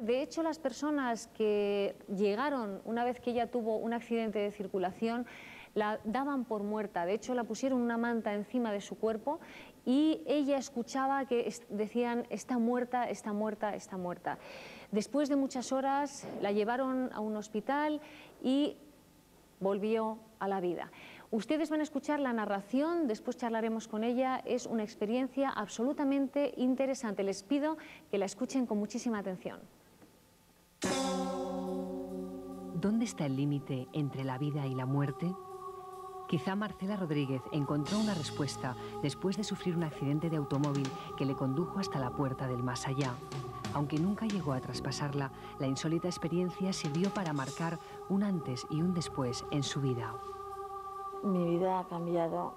De hecho, las personas que llegaron una vez que ella tuvo un accidente de circulación la daban por muerta. De hecho, la pusieron una manta encima de su cuerpo y ella escuchaba que decían: está muerta, está muerta, está muerta. Después de muchas horas la llevaron a un hospital y volvió a la vida. Ustedes van a escuchar la narración, después charlaremos con ella. Es una experiencia absolutamente interesante. Les pido que la escuchen con muchísima atención. ¿Dónde está el límite entre la vida y la muerte? Quizá Marcela Rodríguez encontró una respuesta después de sufrir un accidente de automóvil que le condujo hasta la puerta del más allá. Aunque nunca llegó a traspasarla, la insólita experiencia sirvió para marcar un antes y un después en su vida. Mi vida ha cambiado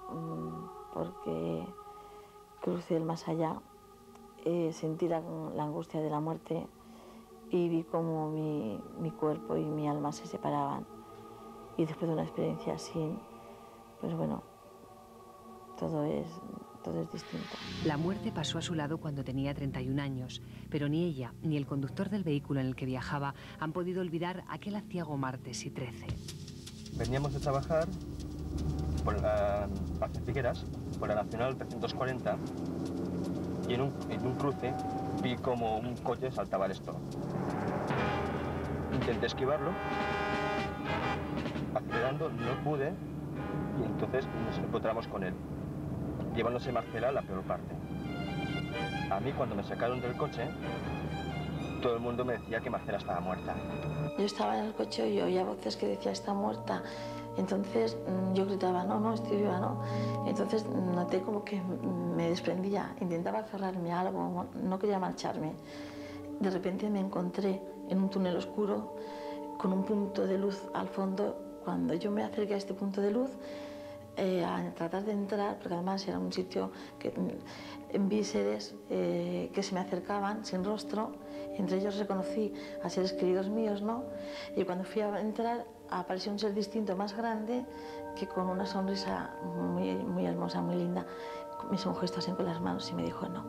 porque crucé el más allá, sentí la angustia de la muerte y vi cómo mi cuerpo y mi alma se separaban. Y después de una experiencia así, pues bueno, todo es distinto. La muerte pasó a su lado cuando tenía 31 años, pero ni ella ni el conductor del vehículo en el que viajaba han podido olvidar aquel aciago martes y 13. Veníamos de trabajar hacia Figueras, por la Nacional 340, y en un cruce vi como un coche saltaba al stop. Intenté esquivarlo, acelerando, no pude, y entonces nos encontramos con él, llevándose Marcela a la peor parte. A mí, cuando me sacaron del coche, todo el mundo me decía que Marcela estaba muerta. Yo estaba en el coche y oía voces que decía: está muerta. Entonces yo gritaba: no, no, estoy viva, no. Entonces noté como que me desprendía, intentaba aferrarme a algo, no quería marcharme. De repente me encontré en un túnel oscuro con un punto de luz al fondo. Cuando yo me acerqué a este punto de luz, a tratar de entrar, porque además era un sitio que vi seres que se me acercaban sin rostro. Entre ellos reconocí a seres queridos míos, ¿no? Y cuando fui a entrar, apareció un ser distinto, más grande, que con una sonrisa muy hermosa, muy linda, me hizo un gesto así con las manos y me dijo: no.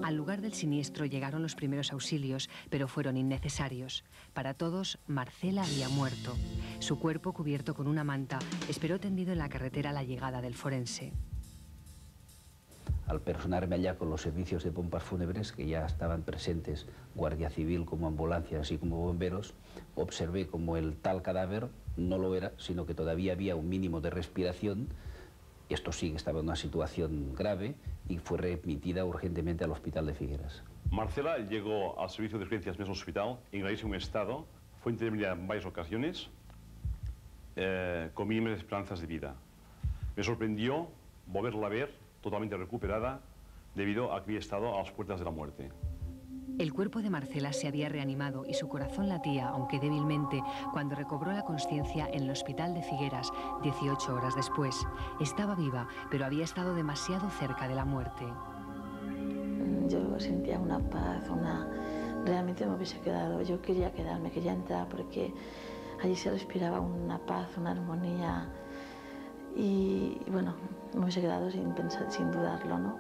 Al lugar del siniestro llegaron los primeros auxilios, pero fueron innecesarios. Para todos, Marcela había muerto. Su cuerpo, cubierto con una manta, esperó tendido en la carretera a la llegada del forense. Al personarme allá con los servicios de pompas fúnebres, que ya estaban presentes, Guardia Civil como ambulancias, así como bomberos, observé como el tal cadáver no lo era, sino que todavía había un mínimo de respiración. Esto sí que estaba en una situación grave y fue remitida urgentemente al hospital de Figueras. Marcela llegó al servicio de urgencias del hospital en gravísimo estado, fue intervenida en varias ocasiones, con mínimas esperanzas de vida. Me sorprendió volverla a ver totalmente recuperada debido a que había estado a las puertas de la muerte. El cuerpo de Marcela se había reanimado y su corazón latía, aunque débilmente, cuando recobró la conciencia en el hospital de Figueras 18 horas después. Estaba viva, pero había estado demasiado cerca de la muerte. Yo sentía una paz, realmente me hubiese quedado. Yo quería quedarme, quería entrar, porque allí se respiraba una paz, una armonía. Y bueno, me hubiese quedado sin pensar, sin dudarlo, ¿no?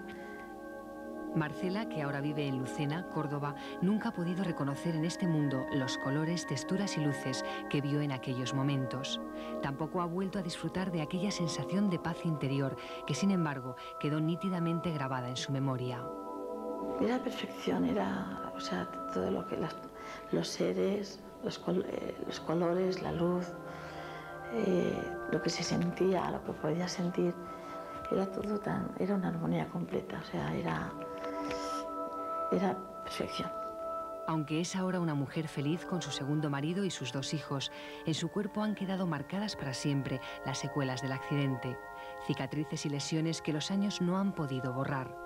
Marcela, que ahora vive en Lucena, Córdoba, nunca ha podido reconocer en este mundo los colores, texturas y luces que vio en aquellos momentos. Tampoco ha vuelto a disfrutar de aquella sensación de paz interior que, sin embargo, quedó nítidamente grabada en su memoria. Era perfección, era, o sea, todo lo que los seres, los colores, la luz, lo que se sentía, lo que podía sentir, era todo era una armonía completa, o sea, era perfección. Aunque es ahora una mujer feliz con su segundo marido y sus 2 hijos, en su cuerpo han quedado marcadas para siempre las secuelas del accidente, cicatrices y lesiones que los años no han podido borrar.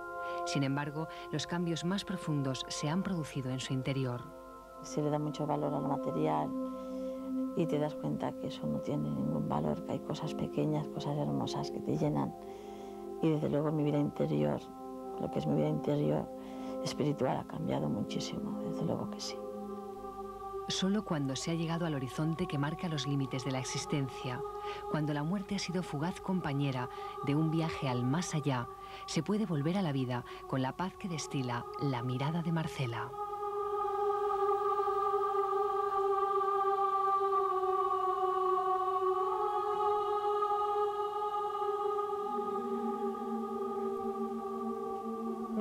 Sin embargo, los cambios más profundos se han producido en su interior. Se le da mucho valor al material y te das cuenta que eso no tiene ningún valor, que hay cosas pequeñas, cosas hermosas que te llenan. Y desde luego mi vida interior, lo que es mi vida interior espiritual, ha cambiado muchísimo, desde luego que sí. Solo cuando se ha llegado al horizonte que marca los límites de la existencia, cuando la muerte ha sido fugaz compañera de un viaje al más allá, se puede volver a la vida con la paz que destila la mirada de Marcela.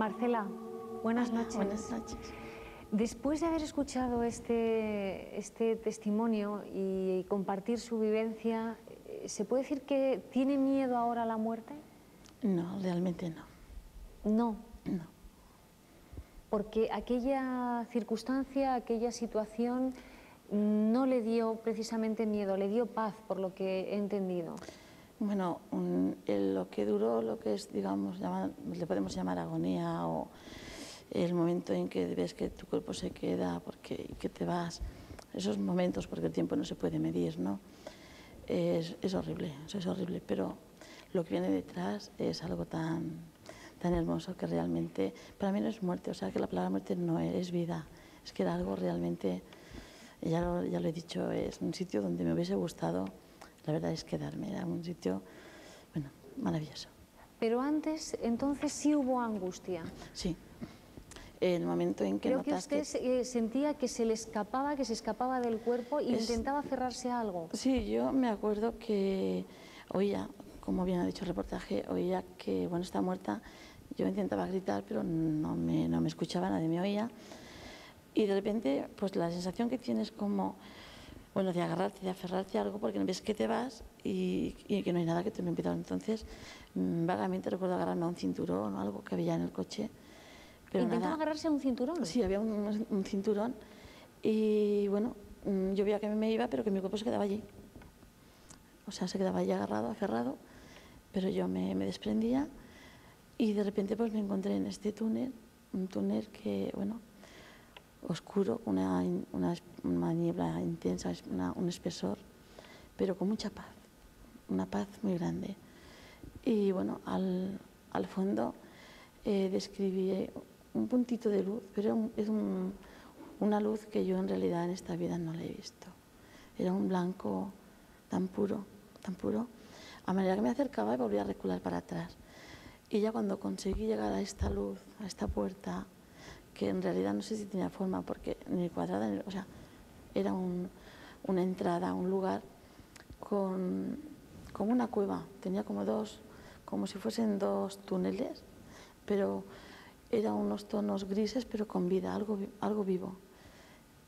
Marcela, buenas noches. Buenas noches. Después de haber escuchado este testimonio y compartir su vivencia, ¿se puede decir que tiene miedo ahora a la muerte? No, realmente no. No. No. Porque aquella circunstancia, aquella situación no le dio precisamente miedo, le dio paz, por lo que he entendido. Bueno, lo que duró, lo que es, digamos, le podemos llamar agonía, o el momento en que ves que tu cuerpo se queda porque que te vas, esos momentos, porque el tiempo no se puede medir, ¿no? Es horrible, eso es horrible, pero lo que viene detrás es algo tan hermoso que realmente, para mí no es muerte, o sea que la palabra muerte no es vida, es que era algo realmente, ya lo he dicho, es un sitio donde me hubiese gustado, la verdad es quedarme, era un sitio, bueno, maravilloso. Pero antes, entonces sí hubo angustia. Sí, en el momento en que creo notas que usted sentía que se le escapaba, que se escapaba del cuerpo e intentaba aferrarse a algo. Sí, yo me acuerdo que oía, como bien ha dicho el reportaje, oía que, bueno, está muerta. Yo intentaba gritar, pero no me escuchaba, nadie me oía. Y de repente, pues la sensación que tienes como, bueno, de agarrarte, de aferrarte a algo, porque ves que te vas y que no hay nada que te lo impida. Entonces, vagamente recuerdo agarrarme a un cinturón o algo que había en el coche. Pero ¿Intentaba nada. agarrarse a un cinturón? Sí, había un cinturón. Y bueno, yo veía que me iba, pero que mi cuerpo se quedaba allí. O sea, se quedaba allí agarrado, aferrado, pero yo me desprendía. Y de repente pues me encontré en este túnel, un túnel que, bueno, oscuro, una niebla intensa, un espesor, pero con mucha paz, una paz muy grande. Y bueno, al fondo describí un puntito de luz, pero es una luz que yo en realidad en esta vida no la he visto. Era un blanco tan puro, a manera que me acercaba y volvía a recular para atrás. Y ya cuando conseguí llegar a esta luz, a esta puerta, que en realidad no sé si tenía forma, porque ni cuadrada, o sea, era una entrada, un lugar como una cueva. Tenía como si fuesen dos túneles, pero eran unos tonos grises, pero con vida, algo vivo.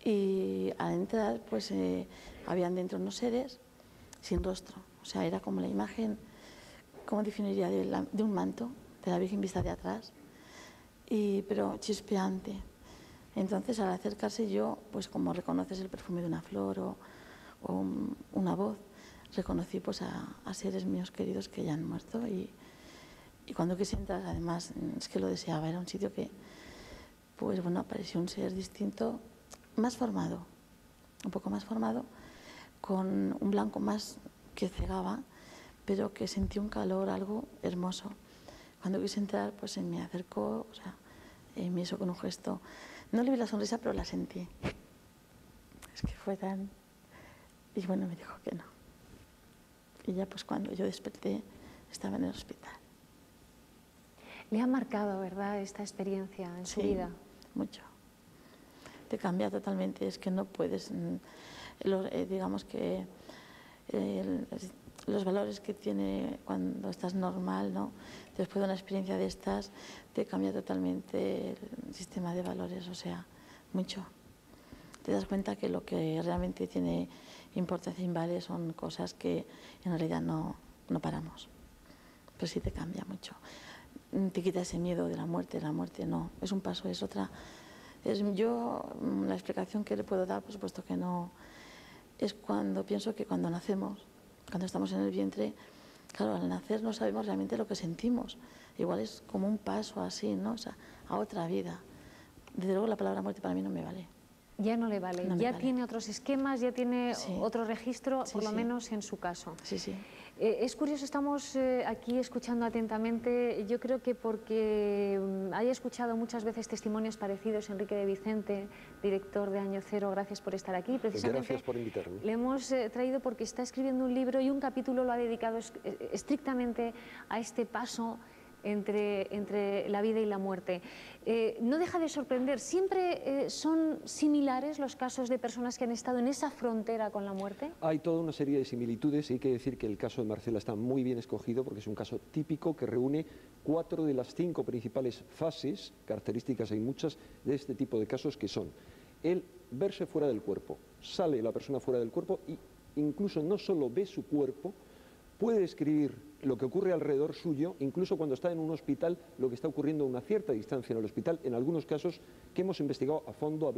Y al entrar, pues habían dentro unos seres sin rostro. O sea, era como la imagen, ¿cómo definiría? De un manto, de la Virgen vista de atrás, pero chispeante. Entonces, al acercarse yo, pues como reconoces el perfume de una flor o una voz, reconocí pues a seres míos queridos que ya han muerto. Y cuando quise entrar, además, es que lo deseaba, era un sitio que, pues bueno, apareció un ser distinto, más formado, un poco más formado, con un blanco más que cegaba, pero que sentí un calor, algo hermoso. Cuando quise entrar, pues se me acercó, o sea, me hizo con un gesto. No le vi la sonrisa, pero la sentí. Es que fue tan... Y bueno, me dijo que no. Y ya pues cuando yo desperté, estaba en el hospital. Le ha marcado, ¿verdad?, esta experiencia en su vida. Mucho. Te cambia totalmente, es que no puedes, digamos que los valores que tiene cuando estás normal, ¿no? Después de una experiencia de estas, te cambia totalmente el sistema de valores, o sea, mucho. Te das cuenta que lo que realmente tiene importancia y vale son cosas que en realidad no paramos. Pero sí te cambia mucho. Te quita ese miedo de la muerte no, es un paso, es otra. La explicación que le puedo dar, por supuesto que no, es cuando pienso que cuando nacemos, cuando estamos en el vientre, claro, al nacer no sabemos realmente lo que sentimos. Igual es como un paso así, ¿no? O sea, a otra vida. Desde luego la palabra muerte para mí no me vale. Ya no le vale, no ya vale. tiene otros esquemas, ya tiene otro registro, Sí, por lo sí. menos en su caso. Sí, sí. Es curioso, estamos aquí escuchando atentamente, yo creo que porque haya escuchado muchas veces testimonios parecidos, Enrique de Vicente, director de Año Cero, gracias por estar aquí. Precisamente, gracias por invitarme. Le hemos traído porque está escribiendo un libro y un capítulo lo ha dedicado estrictamente a este paso entre la vida y la muerte. No deja de sorprender, ¿siempre son similares los casos de personas que han estado en esa frontera con la muerte? Hay toda una serie de similitudes y hay que decir que el caso de Marcela está muy bien escogido porque es un caso típico que reúne 4 de las 5 principales fases, características hay muchas, de este tipo de casos que son el verse fuera del cuerpo, sale la persona fuera del cuerpo y incluso no solo ve su cuerpo, puede describir lo que ocurre alrededor suyo, incluso cuando está en un hospital, lo que está ocurriendo a una cierta distancia en el hospital, en algunos casos que hemos investigado a fondo,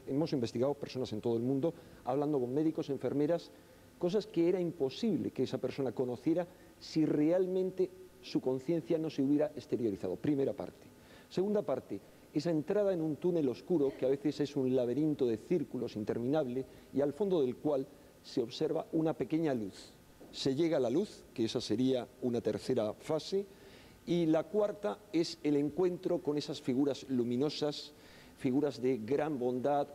hemos investigado personas en todo el mundo, hablando con médicos, enfermeras, cosas que era imposible que esa persona conociera si realmente su conciencia no se hubiera exteriorizado. Primera parte. Segunda parte, esa entrada en un túnel oscuro, que a veces es un laberinto de círculos interminable y al fondo del cual se observa una pequeña luz. Se llega a la luz, que esa sería una tercera fase, y la cuarta es el encuentro con esas figuras luminosas, figuras de gran bondad,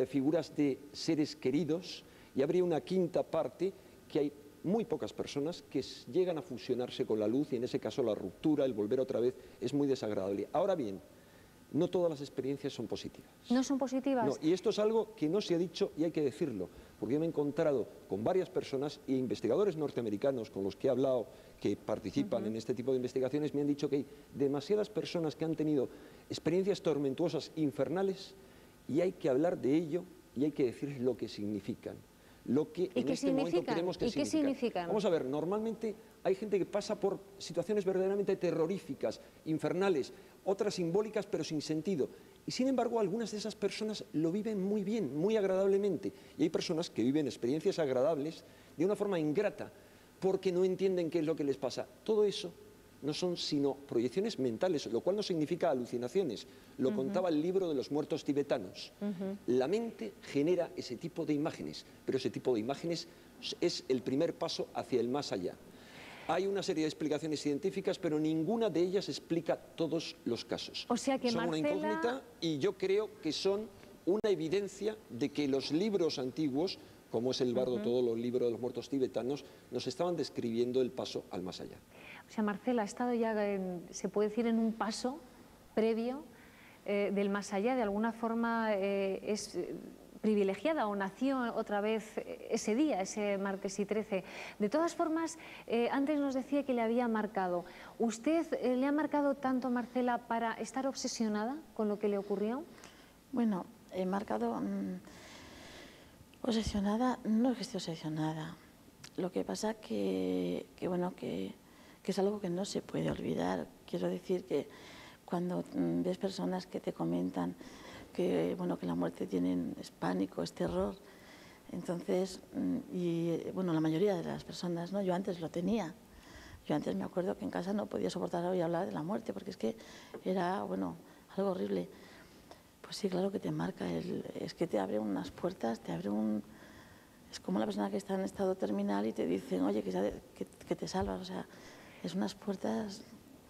figuras de seres queridos, y habría una quinta parte que hay muy pocas personas que llegan a fusionarse con la luz y en ese caso la ruptura, el volver otra vez, es muy desagradable. Ahora bien, no todas las experiencias son positivas. ¿No son positivas? No, y esto es algo que no se ha dicho y hay que decirlo, porque yo me he encontrado con varias personas e investigadores norteamericanos con los que he hablado, que participan en este tipo de investigaciones, me han dicho que hay demasiadas personas que han tenido experiencias tormentuosas, infernales, y hay que hablar de ello y hay que decirles lo que significan. Lo que en este momento creemos que significan. ¿Y qué significan? Vamos a ver, normalmente hay gente que pasa por situaciones verdaderamente terroríficas, infernales, otras simbólicas pero sin sentido. Y sin embargo, algunas de esas personas lo viven muy bien, muy agradablemente. Y hay personas que viven experiencias agradables de una forma ingrata, porque no entienden qué es lo que les pasa. Todo eso no son sino proyecciones mentales, lo cual no significa alucinaciones. Lo contaba el libro de los muertos tibetanos. La mente genera ese tipo de imágenes, pero ese tipo de imágenes es el primer paso hacia el más allá. Hay una serie de explicaciones científicas, pero ninguna de ellas explica todos los casos. O sea que son Marcela... una incógnita y yo creo que son una evidencia de que los libros antiguos, como es el Bardo, todos los libros de los muertos tibetanos, nos estaban describiendo el paso al más allá. O sea, Marcela ha estado ya, se puede decir, en un paso previo del más allá. De alguna forma es privilegiada o nació otra vez ese día, ese martes y 13. De todas formas, antes nos decía que le había marcado. ¿Usted le ha marcado tanto, Marcela, para estar obsesionada con lo que le ocurrió? Bueno, he marcado... obsesionada, no es que esté obsesionada. Lo que pasa que es algo que no se puede olvidar. Quiero decir que cuando ves personas que te comentan que la muerte es pánico, es terror, entonces, la mayoría de las personas, ¿no? Yo antes lo tenía. Yo antes me acuerdo que en casa no podía soportar hoy hablar de la muerte, porque es que era, algo horrible. Pues sí, claro que te marca, es que te abre unas puertas, es como la persona que está en estado terminal y te dicen, oye, que te salvas, o sea, es unas puertas...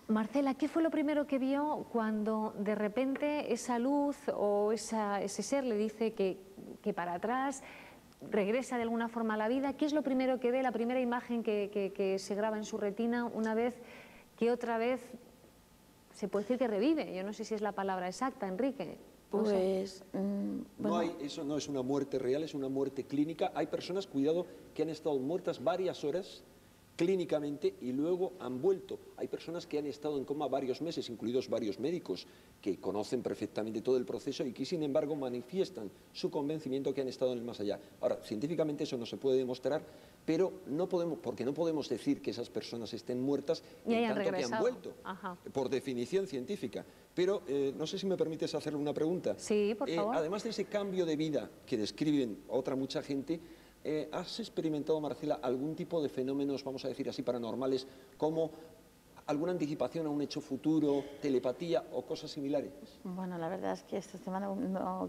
Marcela, ¿qué fue lo primero que vio cuando de repente esa luz o ese ser le dice que para atrás regresa de alguna forma a la vida? ¿Qué es lo primero que ve, la primera imagen que se graba en su retina una vez que otra vez se puede decir que revive? Yo no sé si es la palabra exacta, Enrique. Pues, eso no es una muerte real, es una muerte clínica. Hay personas, cuidado, que han estado muertas varias horas clínicamente y luego han vuelto. Hay personas que han estado en coma varios meses, incluidos varios médicos que conocen perfectamente todo el proceso y que sin embargo manifiestan su convencimiento que han estado en el más allá. Ahora, científicamente eso no se puede demostrar, pero porque no podemos decir que esas personas estén muertas en tanto que han vuelto, por definición científica. Pero no sé si me permites hacerle una pregunta. Sí, por favor. Además de ese cambio de vida que describen mucha gente, ¿has experimentado, Marcela, algún tipo de fenómenos, vamos a decir así, paranormales, como alguna anticipación a un hecho futuro, telepatía o cosas similares? Bueno, la verdad es que este tema no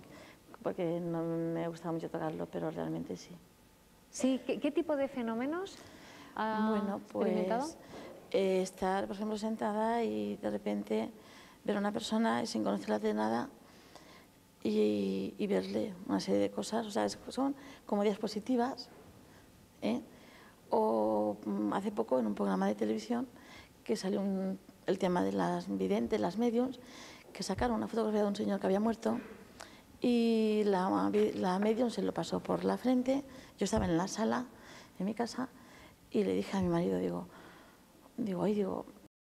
porque no me gusta mucho tocarlo, pero realmente sí. Sí, ¿qué tipo de fenómenos ha experimentado? Estar, por ejemplo, sentada y de repente ver a una persona sin conocerla de nada y verle una serie de cosas, o sea, son como diapositivas, O hace poco en un programa de televisión que salió el tema de las videntes, las mediums, que sacaron una fotografía de un señor que había muerto y la medium se lo pasó por la frente. Yo estaba en la sala, en mi casa, y le dije a mi marido, digo,